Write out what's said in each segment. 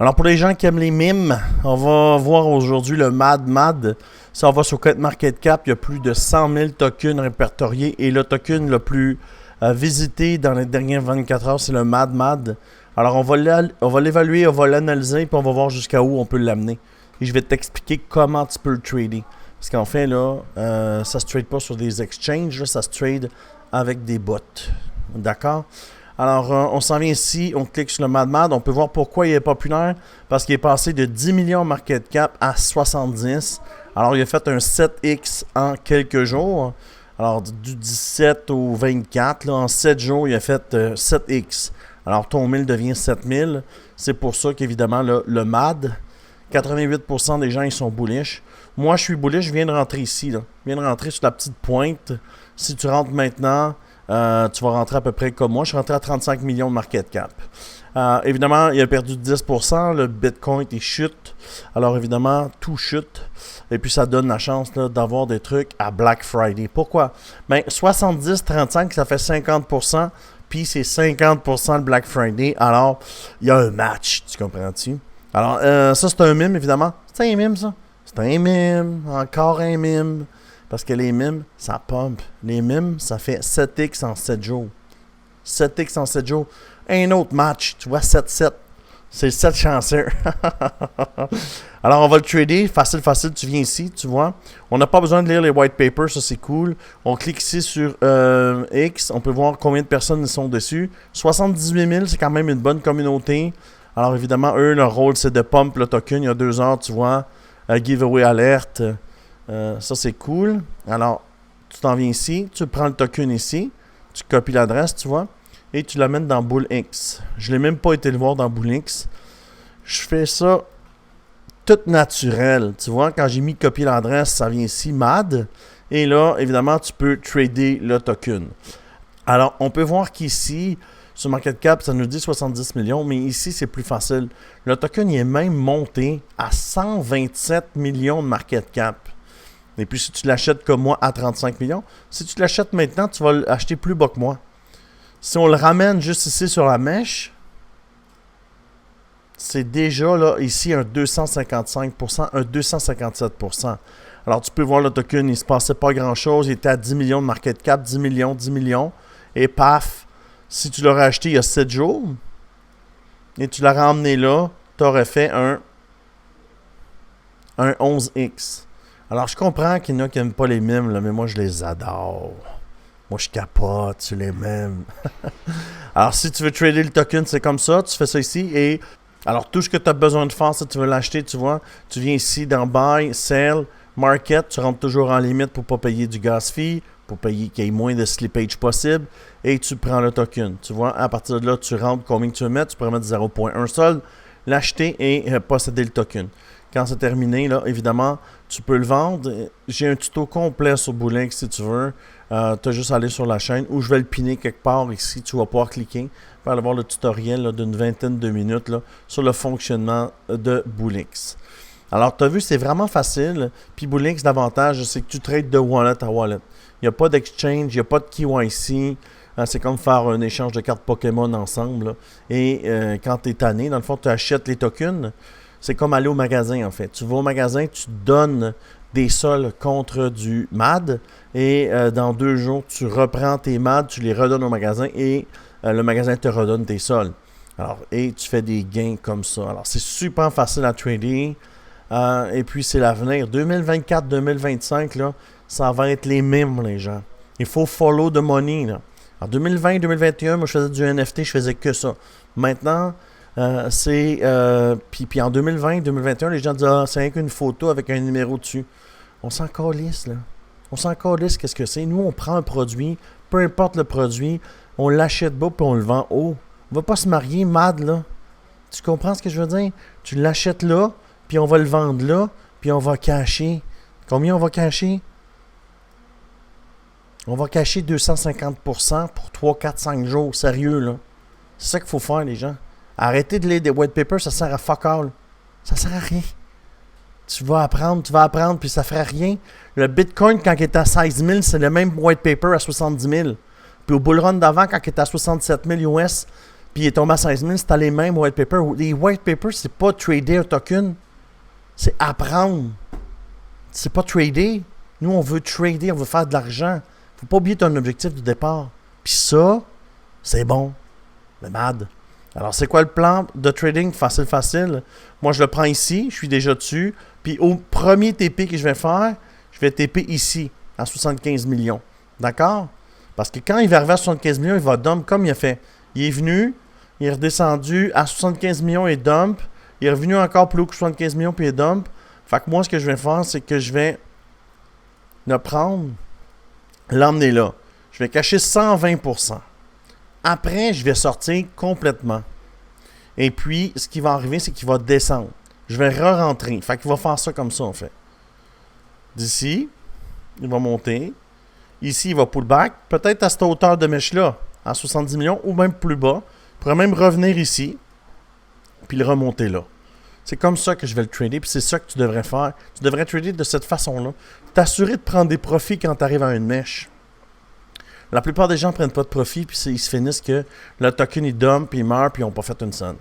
Alors pour les gens qui aiment les mimes, on va voir aujourd'hui le MAD. Si on va sur CoinMarketCap, il y a plus de 100 000 tokens répertoriés et le token le plus visité dans les dernières 24 heures, c'est le MAD. Alors on va l'évaluer, on va l'analyser puis on va voir jusqu'à où on peut l'amener. Et je vais t'expliquer comment tu peux le trader. Parce qu'en fait, là, ça se trade pas sur des exchanges, là, ça se trade avec des bots. D'accord? Alors, on s'en vient ici, on clique sur le MAD. On peut voir pourquoi il est populaire. Parce qu'il est passé de 10 millions market cap à 70. Alors, il a fait un 7x en quelques jours. Alors, du 17 au 24, là, en 7 jours, il a fait 7x. Alors, ton 1000 devient 7000. C'est pour ça qu'évidemment, le MAD, 88% des gens, ils sont bullish. Moi, je suis bullish, je viens de rentrer ici. Là. Je viens de rentrer sur la petite pointe. Si tu rentres maintenant, tu vas rentrer à peu près comme moi. Je suis rentré à 35 millions de market cap. Évidemment, il a perdu 10%. Le Bitcoin, il chute. Alors, évidemment, tout chute. Et puis, ça donne la chance là, d'avoir des trucs à Black Friday. Pourquoi? Bien, 70-35, ça fait 50%. Puis, c'est 50% le Black Friday. Alors, il y a un match. Tu comprends-tu? Alors, ça, c'est un mime, évidemment. C'est un mime, ça. C'est un mime. Encore un mime. Parce que les mimes, ça pump. Les mimes, ça fait 7x en 7 jours. 7x en 7 jours. Un autre match, tu vois, 7-7. C'est le 7 chanceux. Alors, on va le trader. Facile, tu viens ici, tu vois. On n'a pas besoin de lire les white papers, ça c'est cool. On clique ici sur X. On peut voir combien de personnes sont dessus. 78 000, c'est quand même une bonne communauté. Alors, évidemment, eux, leur rôle, c'est de pump le token. Il y a 2 heures, tu vois. Giveaway alerte. Ça, c'est cool. Alors, tu t'en viens ici, tu prends le token ici, tu copies l'adresse, tu vois, et tu l'amènes dans BullX. Je ne l'ai même pas été le voir dans BullX. Je fais ça tout naturel. Tu vois, quand j'ai mis copier l'adresse, ça vient ici, MAD. Et là, évidemment, tu peux trader le token. Alors, on peut voir qu'ici, sur MarketCap, ça nous dit 70 millions, mais ici, c'est plus facile. Le token, il est même monté à 127 millions de market cap. Et puis, si tu l'achètes comme moi à 35 millions, si tu l'achètes maintenant, tu vas l'acheter plus bas que moi. Si on le ramène juste ici sur la mèche, c'est déjà là, ici, un 255%, un 257%. Alors, tu peux voir le token, il ne se passait pas grand-chose. Il était à 10 millions de market cap, 10 millions. Et paf, si tu l'aurais acheté il y a 7 jours, et tu l'aurais emmené là, tu aurais fait un 11x. Alors, je comprends qu'il y en a qui n'aiment pas les mimes, là, mais moi, je les adore. Moi, je capote sur les mimes. Alors, si tu veux trader le token, c'est comme ça. Tu fais ça ici. Et alors, tout ce que tu as besoin de faire, si tu veux l'acheter, tu vois, tu viens ici dans Buy, Sell, Market. Tu rentres toujours en limite pour ne pas payer du gas fee, pour payer qu'il y ait moins de slippage possible. Et tu prends le token. Tu vois, à partir de là, tu rentres combien que tu veux mettre. Tu peux mettre 0.1 sol, l'acheter et posséder le token. Quand c'est terminé, là, évidemment, tu peux le vendre. J'ai un tuto complet sur BullX si tu veux. Tu as juste à aller sur la chaîne ou je vais le piner quelque part ici. Tu vas pouvoir cliquer pour aller voir le tutoriel d'une vingtaine de minutes là, sur le fonctionnement de BullX. Alors, tu as vu, c'est vraiment facile. Puis BullX, l'avantage, c'est que tu trades de wallet à wallet. Il n'y a pas d'exchange, il n'y a pas de KYC. C'est comme faire un échange de cartes Pokémon ensemble. Là. Et quand tu es tanné, dans le fond, tu achètes les tokens. C'est comme aller au magasin, en fait. Tu vas au magasin, tu donnes des sols contre du MAD et dans 2 jours, tu reprends tes MAD, tu les redonnes au magasin et le magasin te redonne tes sols. Alors, et tu fais des gains comme ça. Alors, c'est super facile à trader et puis c'est l'avenir. 2024-2025, là, ça va être les mimes, les gens. Il faut follow the money, là. En 2020-2021, moi, je faisais du NFT, je faisais que ça. Maintenant, puis en 2020-2021, les gens disent « Ah, c'est rien qu'une photo avec un numéro dessus. » On s'en calisse, là. On s'en calisse, qu'est-ce que c'est? Nous, on prend un produit, peu importe le produit, on l'achète bas puis on le vend haut. On va pas se marier, MAD, là. Tu comprends ce que je veux dire? Tu l'achètes là, puis on va le vendre là, puis on va cacher. Combien on va cacher? On va cacher 250% pour 3, 4, 5 jours. Sérieux, là. C'est ça qu'il faut faire, les gens. Arrêtez de lire des white papers, ça sert à fuck all. Ça sert à rien. Tu vas apprendre, puis ça fera rien. Le Bitcoin, quand il était à 16 000, c'est le même white paper à 70 000. Puis au bull run d'avant, quand il était à 67 000 US, puis il est tombé à 16 000, c'était les mêmes white papers. Les white papers, c'est pas trader un token, c'est apprendre. C'est pas trader. Nous, on veut trader, on veut faire de l'argent. Faut pas oublier ton objectif du départ. Puis ça, c'est bon. Le MAD. Alors, c'est quoi le plan de trading facile? Moi, je le prends ici, je suis déjà dessus. Puis au premier TP que je vais faire, je vais TP ici, à 75 millions. D'accord? Parce que quand il va arriver à 75 millions, il va dump comme il a fait. Il est venu, il est redescendu à 75 millions et dump. Il est revenu encore plus haut que 75 millions puis il dump. Fait que moi, ce que je vais faire, c'est que je vais le prendre, l'emmener là. Je vais cacher 120%. Après, je vais sortir complètement. Et puis, ce qui va arriver, c'est qu'il va descendre. Je vais re-rentrer. Fait qu'il va faire ça comme ça, en fait. D'ici, il va monter. Ici, il va pull back. Peut-être à cette hauteur de mèche-là, à 70 millions, ou même plus bas. Il pourrait même revenir ici, puis le remonter là. C'est comme ça que je vais le trader, puis c'est ça que tu devrais faire. Tu devrais trader de cette façon-là. T'assurer de prendre des profits quand tu arrives à une mèche. La plupart des gens ne prennent pas de profit, puis ils se finissent que le token, il dump, puis il meurt, puis ils n'ont pas fait une scène.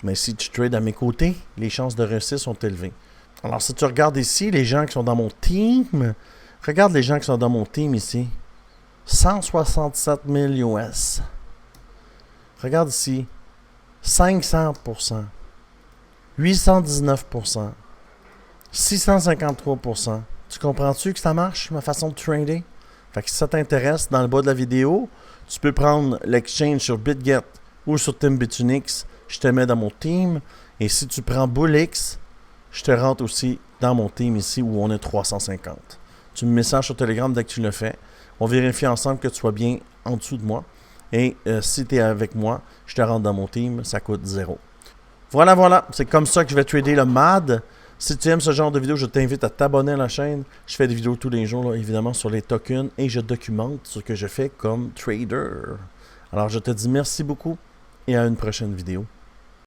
Mais si tu trades à mes côtés, les chances de réussir sont élevées. Alors, si tu regardes ici, les gens qui sont dans mon team, regarde les gens qui sont dans mon team ici. 167 000 US. Regarde ici. 500%. 819%. 653%. Tu comprends-tu que ça marche, ma façon de trader? Fait que si ça t'intéresse, dans le bas de la vidéo, tu peux prendre l'exchange sur BitGet ou sur Timbitunics. Je te mets dans mon team. Et si tu prends BullX, je te rentre aussi dans mon team ici où on est 350. Tu me messages sur Telegram dès que tu le fais. On vérifie ensemble que tu sois bien en dessous de moi. Et si tu es avec moi, je te rentre dans mon team. Ça coûte 0. Voilà. C'est comme ça que je vais trader le MAD. Si tu aimes ce genre de vidéo, je t'invite à t'abonner à la chaîne. Je fais des vidéos tous les jours, là, évidemment, sur les tokens et je documente ce que je fais comme trader. Alors, je te dis merci beaucoup et à une prochaine vidéo.